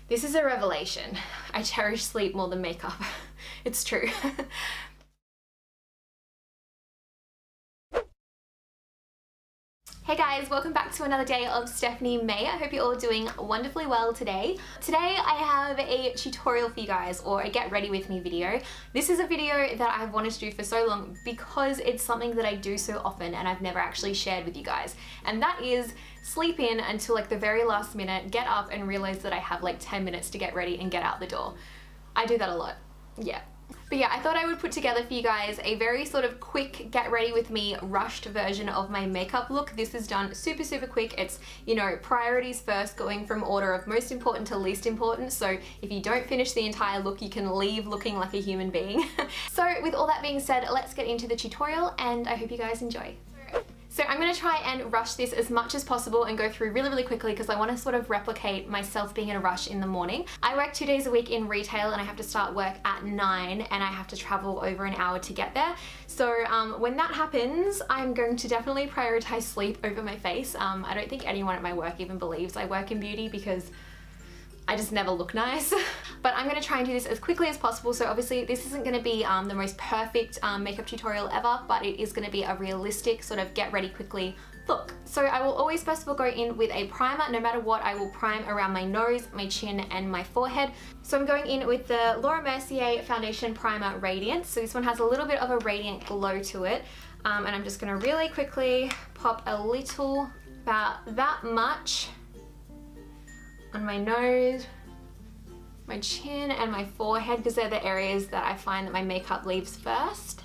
This is a revelation. I cherish sleep more than makeup. It's true. Hey guys, welcome back to another day of Stephanie May. I hope you're all doing wonderfully well today. Today I have a tutorial for you guys, or a get ready with me video. This is a video that I've wanted to do for so long because it's something that I do so often and I've never actually shared with you guys. And that is sleep in until like the very last minute, get up and realize that I have like 10 minutes to get ready and get out the door. I do that a lot, yeah. But yeah, I thought I would put together for you guys a very sort of quick get ready with me rushed version of my makeup look. This is done super quick. It's, you know, priorities first, going from order of most important to least important. So if you don't finish the entire look, you can leave looking like a human being. So with all that being said, let's get into the tutorial and I hope you guys enjoy. So I'm going to try and rush this as much as possible and go through really quickly because I want to sort of replicate myself being in a rush in the morning. I work 2 days a week in retail and I have to start work at 9 and I have to travel over an hour to get there. So when that happens, I'm going to definitely prioritize sleep over my face. I don't think anyone at my work even believes I work in beauty because I just never look nice. But I'm going to try and do this as quickly as possible. So obviously this isn't going to be the most perfect makeup tutorial ever, but it is going to be a realistic sort of get ready quickly look. So I will always first of all go in with a primer. No matter what, I will prime around my nose, my chin and my forehead. So I'm going in with the Laura Mercier Foundation Primer Radiance. So this one has a little bit of a radiant glow to it. And I'm just going to really quickly pop a little, about that much, on my nose, my chin and my forehead because they're the areas that I find that my makeup leaves first.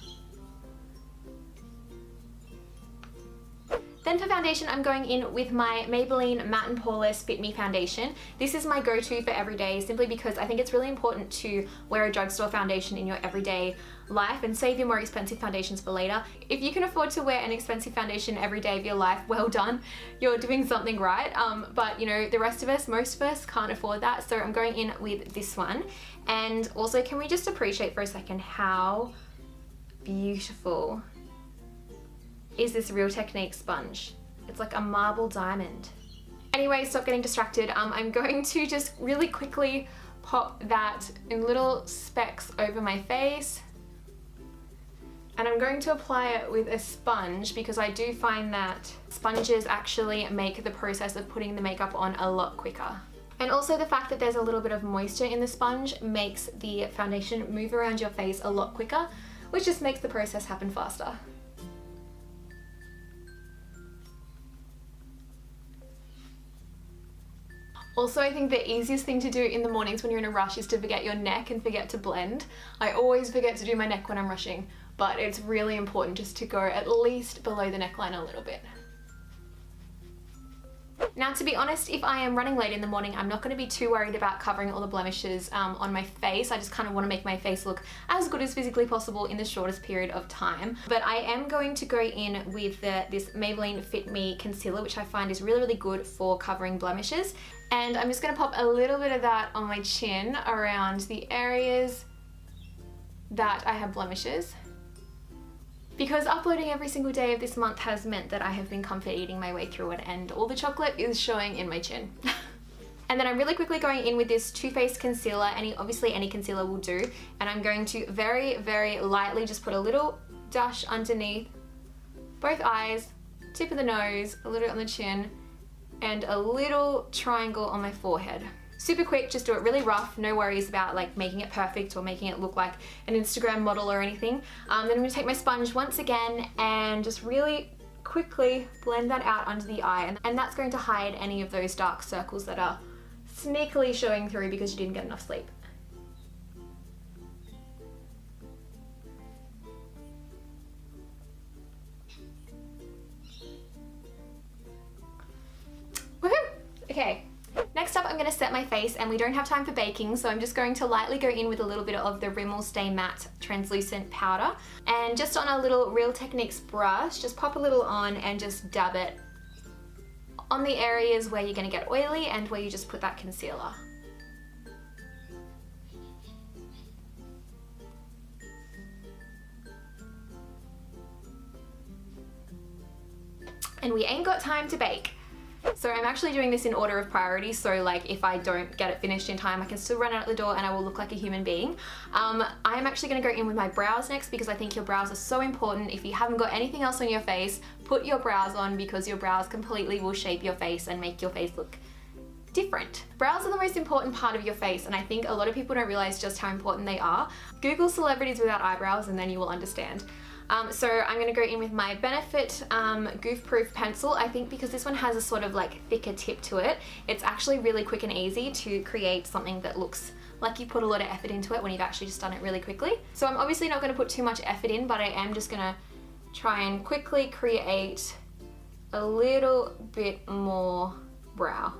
Then for foundation, I'm going in with my Maybelline Matte and Poreless Fit Me foundation. This is my go-to for everyday simply because I think it's really important to wear a drugstore foundation in your everyday life and save your more expensive foundations for later. If you can afford to wear an expensive foundation every day of your life, well done, you're doing something right. But you know, the rest of us, most of us can't afford that. So I'm going in with this one. And also, can we just appreciate for a second how beautiful is this Real Technique sponge? It's like a marble diamond. Anyway, stop getting distracted. I'm going to just really quickly pop that in little specks over my face. And I'm going to apply it with a sponge because I do find that sponges actually make the process of putting the makeup on a lot quicker. And also the fact that there's a little bit of moisture in the sponge makes the foundation move around your face a lot quicker, which just makes the process happen faster. Also, I think the easiest thing to do in the mornings when you're in a rush is to forget your neck and forget to blend. I always forget to do my neck when I'm rushing, but it's really important just to go at least below the neckline a little bit. Now, to be honest, if I am running late in the morning, I'm not going to be too worried about covering all the blemishes on my face. I just kind of want to make my face look as good as physically possible in the shortest period of time. But I am going to go in with this Maybelline Fit Me concealer, which I find is really good for covering blemishes. And I'm just going to pop a little bit of that on my chin around the areas that I have blemishes. Because uploading every single day of this month has meant that I have been comfort eating my way through it and all the chocolate is showing in my chin. And then I'm really quickly going in with this Too Faced concealer. Obviously any concealer will do. And I'm going to very lightly just put a little dash underneath both eyes, tip of the nose, a little on the chin, and a little triangle on my forehead. Super quick, just do it really rough, no worries about like making it perfect or making it look like an Instagram model or anything. Then I'm going to take my sponge once again and just really quickly blend that out under the eye, and that's going to hide any of those dark circles that are sneakily showing through because you didn't get enough sleep. Woohoo! Okay. Next up, I'm going to set my face, and we don't have time for baking, so I'm just going to lightly go in with a little bit of the Rimmel Stay Matte translucent powder, and just on a little Real Techniques brush, just pop a little on and just dab it on the areas where you're going to get oily and where you just put that concealer. And we ain't got time to bake. So I'm actually doing this in order of priority, so like if I don't get it finished in time, I can still run out the door and I will look like a human being. I'm actually going to go in with my brows next because I think your brows are so important. If you haven't got anything else on your face, put your brows on because your brows completely will shape your face and make your face look different. Brows are the most important part of your face, and I think a lot of people don't realize just how important they are. Google celebrities without eyebrows and then you will understand. So I'm going to go in with my Benefit Goof Proof pencil. I think because this one has a sort of like thicker tip to it, it's actually really quick and easy to create something that looks like you put a lot of effort into it when you've actually just done it really quickly. So I'm obviously not going to put too much effort in, but I am just going to try and quickly create a little bit more brow.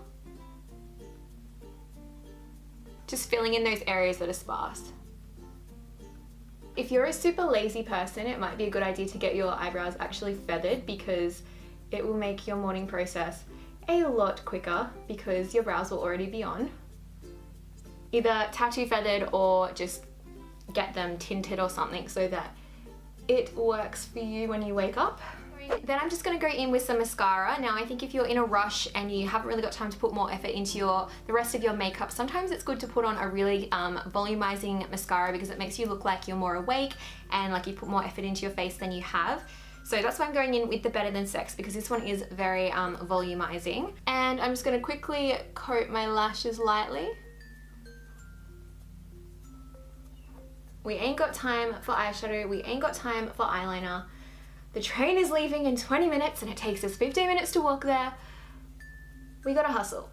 Just filling in those areas that are sparse. If you're a super lazy person, it might be a good idea to get your eyebrows actually feathered because it will make your morning process a lot quicker because your brows will already be on. Either tattoo feathered or just get them tinted or something so that it works for you when you wake up. Then I'm just going to go in with some mascara. Now I think if you're in a rush and you haven't really got time to put more effort into the rest of your makeup, sometimes it's good to put on a really volumizing mascara because it makes you look like you're more awake and like you put more effort into your face than you have. So that's why I'm going in with the Better Than Sex because this one is very volumizing. And I'm just going to quickly coat my lashes lightly. We ain't got time for eyeshadow, we ain't got time for eyeliner. The train is leaving in 20 minutes and it takes us 15 minutes to walk there. We gotta hustle.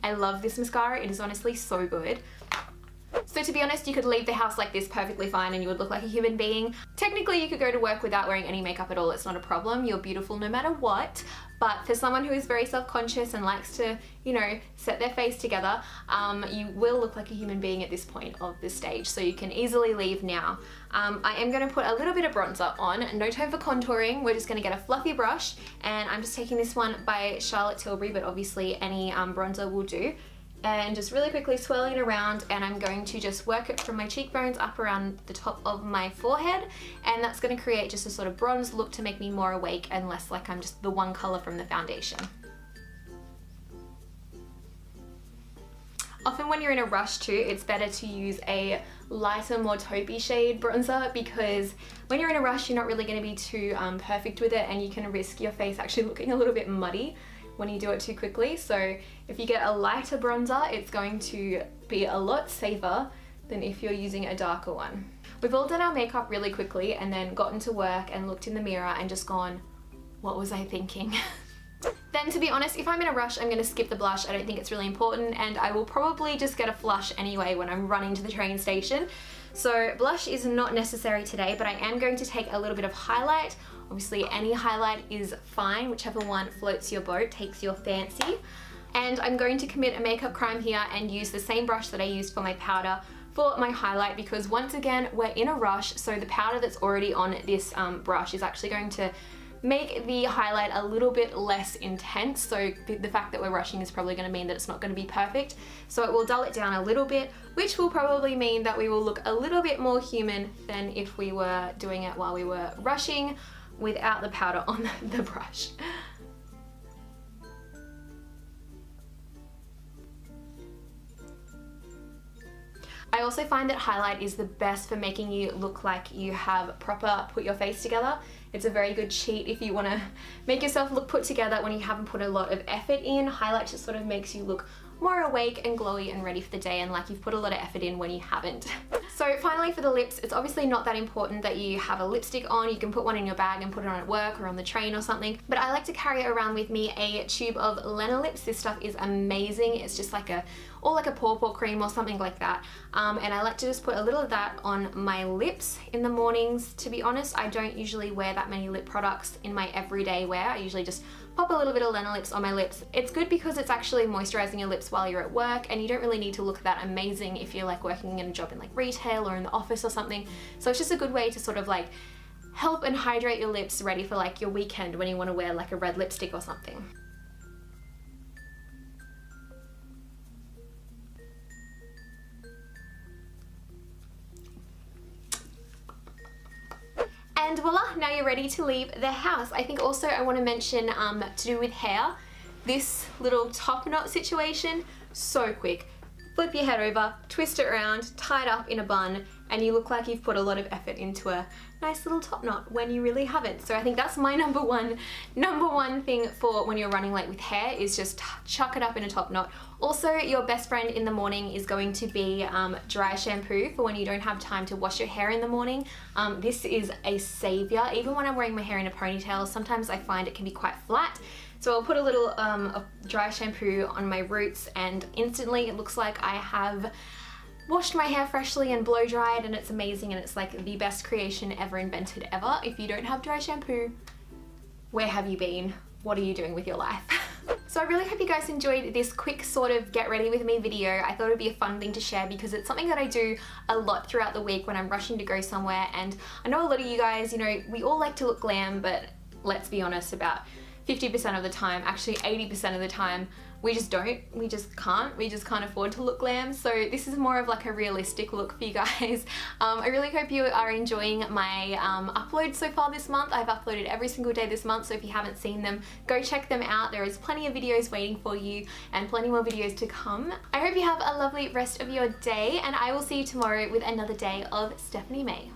I love this mascara, it is honestly so good. So to be honest, you could leave the house like this perfectly fine and you would look like a human being. Technically you could go to work without wearing any makeup at all, it's not a problem, you're beautiful no matter what. But for someone who is very self-conscious and likes to, you know, set their face together, you will look like a human being at this point of the stage, so you can easily leave now. I am going to put a little bit of bronzer on, no time for contouring, we're just going to get a fluffy brush, and I'm just taking this one by Charlotte Tilbury, but obviously any bronzer will do. And just really quickly swirling it around, and I'm going to just work it from my cheekbones up around the top of my forehead, and that's going to create just a sort of bronze look to make me more awake and less like I'm just the one colour from the foundation. Often when you're in a rush too, it's better to use a lighter, more taupey shade bronzer because when you're in a rush you're not really going to be too perfect with it, and you can risk your face actually looking a little bit muddy when you do it too quickly. So if you get a lighter bronzer, it's going to be a lot safer than if you're using a darker one. We've all done our makeup really quickly and then gotten to work and looked in the mirror and just gone, what was I thinking? Then to be honest, if I'm in a rush, I'm going to skip the blush. I don't think it's really important, and I will probably just get a flush anyway when I'm running to the train station. So blush is not necessary today, but I am going to take a little bit of highlight. Obviously any highlight is fine, whichever one floats your boat, takes your fancy. And I'm going to commit a makeup crime here and use the same brush that I used for my powder for my highlight, because once again we're in a rush, so the powder that's already on this brush is actually going to make the highlight a little bit less intense. So the fact that we're rushing is probably going to mean that it's not going to be perfect, so it will dull it down a little bit, which will probably mean that we will look a little bit more human than if we were doing it while we were rushing without the powder on the brush. I also find that highlight is the best for making you look like you have proper put your face together. It's a very good cheat if you want to make yourself look put together when you haven't put a lot of effort in. Highlight just sort of makes you look more awake and glowy and ready for the day, and like you've put a lot of effort in when you haven't. So finally for the lips, it's obviously not that important that you have a lipstick on. You can put one in your bag and put it on at work or on the train or something, but I like to carry around with me a tube of Lena Lips. This stuff is amazing. It's just like a pawpaw cream or something like that, and I like to just put a little of that on my lips in the mornings. To be honest, I don't usually wear that many lip products in my everyday wear. I usually just pop a little bit of Lena Lips on my lips. It's good because it's actually moisturizing your lips while you're at work, and you don't really need to look that amazing if you're like working in a job in like retail or in the office or something. So it's just a good way to sort of like help and hydrate your lips ready for like your weekend when you want to wear like a red lipstick or something. And voila, now you're ready to leave the house. I think also I want to mention to do with hair, this little top knot situation, so quick. Flip your head over, twist it around, tie it up in a bun, and you look like you've put a lot of effort into a nice little top knot when you really haven't. So I think that's my number one thing for when you're running late with hair, is just chuck it up in a top knot. Also, your best friend in the morning is going to be dry shampoo for when you don't have time to wash your hair in the morning. This is a savior. Even when I'm wearing my hair in a ponytail, sometimes I find it can be quite flat. So I'll put a little of dry shampoo on my roots, and instantly it looks like I have washed my hair freshly and blow dried, and it's amazing, and it's like the best creation ever invented ever. If you don't have dry shampoo, where have you been? What are you doing with your life? So I really hope you guys enjoyed this quick sort of get ready with me video. I thought it would be a fun thing to share because it's something that I do a lot throughout the week when I'm rushing to go somewhere, and I know a lot of you guys, you know, we all like to look glam, but let's be honest, about 50% of the time, actually 80% of the time, we just can't afford to look glam. So this is more of like a realistic look for you guys. I really hope you are enjoying my uploads so far this month. I've uploaded every single day this month, so if you haven't seen them, go check them out. There is plenty of videos waiting for you and plenty more videos to come. I hope you have a lovely rest of your day, and I will see you tomorrow with another day of Stephanie May.